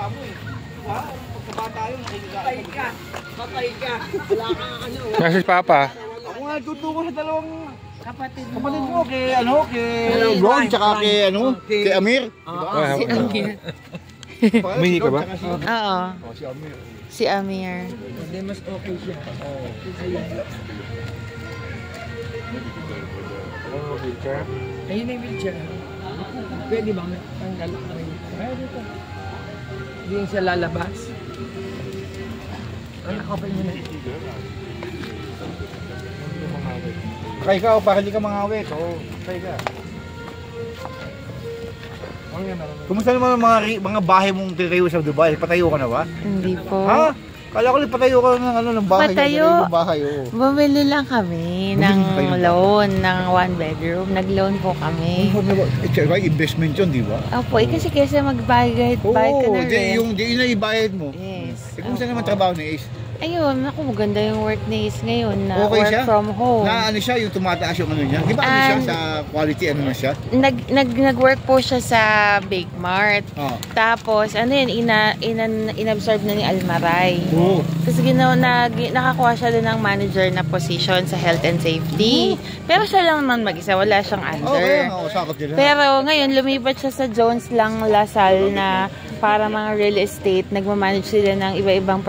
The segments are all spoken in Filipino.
mo eh. Ha? Pagkabata yun, Patay ka. Patay ka. Wala kang ano. Nasa si Papa. Ako nga nagtutuko sa dalawang Kapatid kapatid mo, kay Ron, tsaka kay Amir. Si Amir. Umihi ka ba? Oo. Si Amir. Si Amir. Hindi, mas okay siya. Ayun na yung wheelchair. Pwede ba? Tanggal. Pwede ito. Hindi yung siya lalabas. Nakakapay mo na. Kaya ka, para hindi ka mangawit. Oo, kaya ka. Kumusta naman ang mga bahay mong tinayo sa Dubai? Patayo ka na ba? Hindi po. Ha? Kala ko lang patayo ka ng bahay. Patayo? Ng bahay, oo. Bumili lang kami ng loan, ng 1 bedroom. Nag-loan po kami. Investment yun, di ba? Opo, kasi kaysa mag-bayad ka na rin. Yung na ibayad mo. Yes. Kumusta naman trabaho ni Ace? Ayun, ako maganda yung work ni Ace ngayon na Okay work siya? from home. Na ano siya, yung tumataas yung ano niya? Di ba ano siya sa quality, ano na siya? Nag-work po siya sa Bake Mart. Oh. Tapos, ano yun, inabsorb na ni Almaray. Oo. Kasi nakakuha siya din ng manager na position sa health and safety. Pero siya lang naman mag-isa, wala siyang under. Okay, sakot nila. Pero ngayon, lumipat siya sa Jones Lang Lasal na para mga real estate. Nagmamanage sila ng iba-ibang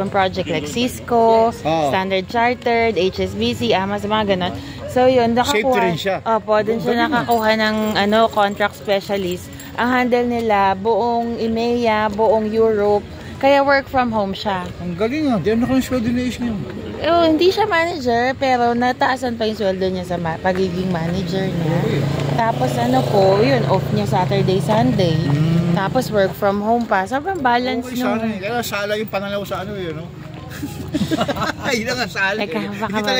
project like Cisco, Standard Chartered, HSBC, Amas, mga ganon. So yun, Safety rin siya. Opo, dun siya nakakuha ng contract specialist. Ang handle nila, buong EMEA, buong Europe. Kaya work from home siya. Ang galing ah, diyan ako yung sweldo ni Ace ngayon. Hindi siya manager, pero nataasan pa yung sweldo niya sa pagiging manager niya. Tapos ano po, yun, off niya Saturday, Sunday. Tapos work from home pa. Sobrang balance Kaya sala yung panalaw sa ano yun, no? Ay, yun ang sala. Teka, baka